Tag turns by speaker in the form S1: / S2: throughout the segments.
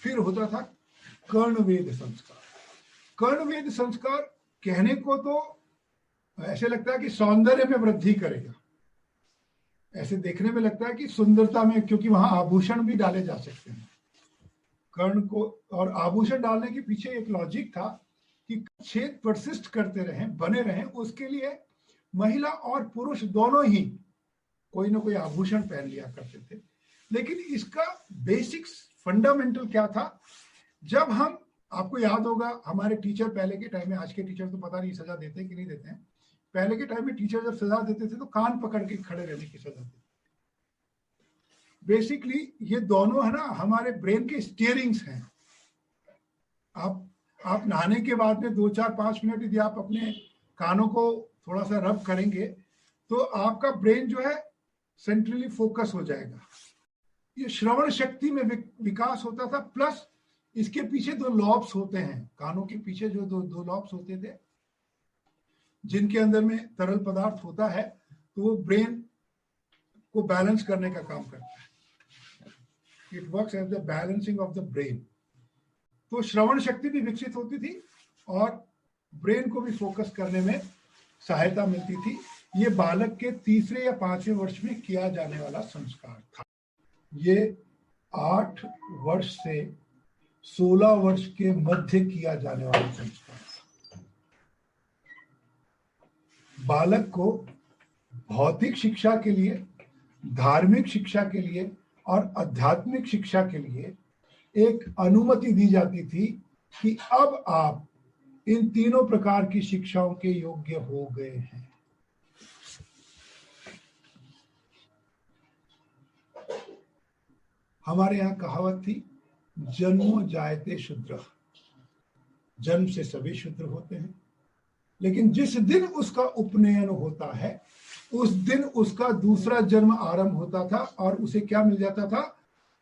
S1: फिर होता था कर्णवेद संस्कार। कर्णवेद संस्कार कहने को तो ऐसे लगता है कि सौंदर्य में वृद्धि करेगा, ऐसे देखने में लगता है कि सुंदरता में, क्योंकि वहां आभूषण भी डाले जा सकते हैं कर्ण को। और आभूषण डालने के पीछे एक लॉजिक था कि छेद परसिस्ट करते रहें, बने रहें, उसके लिए महिला और पुरुष दोनों ही कोई ना कोई आभूषण पहन लिया करते थे। लेकिन इसका बेसिक्स फंडामेंटल क्या था? जब हम, आपको याद होगा हमारे टीचर पहले के टाइम में, आज के टीचर तो पता नहीं सजा देते हैं कि नहीं देते हैं, पहले के टाइम में टीचर जब सजा देते थे तो कान पकड़ के खड़े रहने की सजा देते। बेसिकली ये दोनों है ना हमारे ब्रेन के स्टीयरिंग्स हैं। आप नहाने के बाद में 2-4-5 मिनट यदि आप अपने कानों को थोड़ा सा रब करेंगे तो आपका ब्रेन जो है सेंट्रली फोकस हो जाएगा। ये श्रवण शक्ति में विकास होता था, प्लस इसके पीछे 2 लॉब्स होते हैं, कानों के पीछे जो दो लॉब्स होते थे जिनके अंदर में तरल पदार्थ होता है, तो वो ब्रेन को बैलेंस करने का काम करता है। It works as the balancing of the brain. तो श्रवण शक्ति भी विकसित होती थी और ब्रेन को भी फोकस करने में सहायता मिलती थी। ये बालक के 3 या 5वें वर्ष में किया जाने वाला संस्कार था। ये 8 वर्ष से 16 वर्ष के मध्य किया जाने वाला संस्कार था। बालक को भौतिक शिक्षा के लिए, धार्मिक शिक्षा के लिए और आध्यात्मिक शिक्षा के लिए एक अनुमति दी जाती थी कि अब आप इन तीनों प्रकार की शिक्षाओं के योग्य हो गए हैं। हमारे यहाँ कहावत थी, जन्मो जायते शूद्र, जन्म से सभी शूद्र होते हैं, लेकिन जिस दिन उसका उपनयन होता है उस दिन उसका दूसरा जन्म आरंभ होता था और उसे क्या मिल जाता था?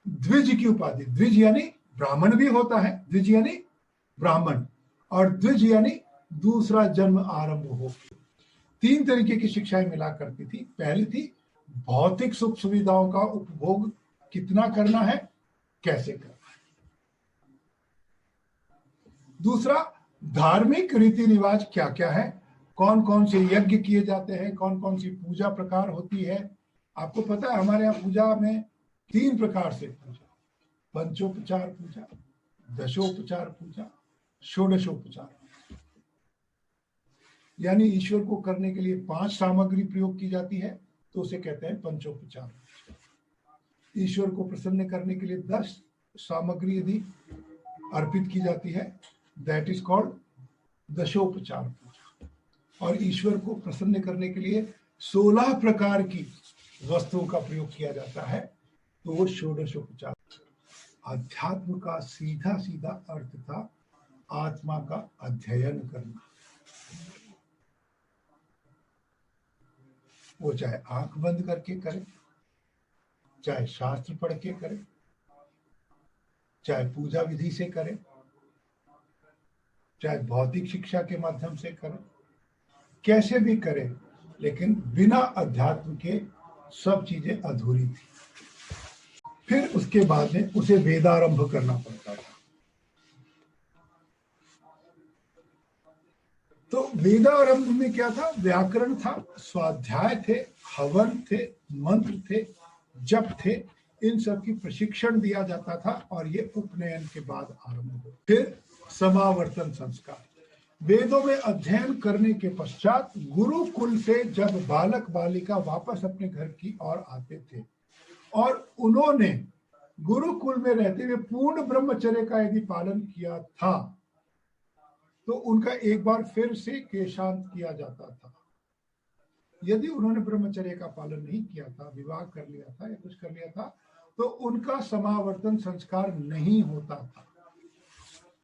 S1: द्विज की उपाधि। द्विज यानी ब्राह्मण भी होता है, द्विज यानी ब्राह्मण, और द्विज यानी दूसरा जन्म आरंभ हो। 3 तरीके की शिक्षाएं मिला करती थी। पहली थी भौतिक सुख सुविधाओं का उपभोग कितना करना है, कैसे करना है। दूसरा, धार्मिक रीति रिवाज क्या क्या है, कौन कौन से यज्ञ किए जाते हैं, कौन कौन सी पूजा प्रकार होती है। आपको पता है हमारे यहाँ पूजा में 3 प्रकार से पूजा, पंचोपचार पूजा, दशोपचार पूजा, षोडशोपचार। यानी ईश्वर को करने के लिए 5 सामग्री प्रयोग की जाती है तो उसे कहते हैं पंचोपचार। ईश्वर को प्रसन्न करने के लिए 10 सामग्री यदि अर्पित की जाती है, दैट इज कॉल्ड दशोपचार पूजा। और ईश्वर को प्रसन्न करने के लिए 16 प्रकार की वस्तुओं का प्रयोग किया जाता है तो वो षोडशोपचार। अध्यात्म का सीधा सीधा अर्थ था आत्मा का अध्ययन करना। वो चाहे आंख बंद करके करे, चाहे शास्त्र पढ़ के करे, चाहे पूजा विधि से करे, चाहे भौतिक शिक्षा के माध्यम से करे, कैसे भी करे, लेकिन बिना अध्यात्म के सब चीजें अधूरी थी। फिर उसके बाद में उसे वेदारंभ करना पड़ता था। तो वेदारंभ में क्या था? व्याकरण था, स्वाध्याय थे, हवन थे, मंत्र थे, जप थे, इन सब की प्रशिक्षण दिया जाता था और ये उपनयन के बाद आरंभ हुआ। फिर समावर्तन संस्कार। वेदों में अध्ययन करने के पश्चात गुरुकुल से जब बालक बालिका वापस अपने घर की ओर आते थे और उन्होंने गुरुकुल में रहते हुए पूर्ण ब्रह्मचर्य का यदि पालन किया था तो उनका एक बार फिर से केशांत किया जाता था। यदि उन्होंने ब्रह्मचर्य का पालन नहीं किया था, विवाह कर लिया था या कुछ कर लिया था, तो उनका समावर्तन संस्कार नहीं होता था।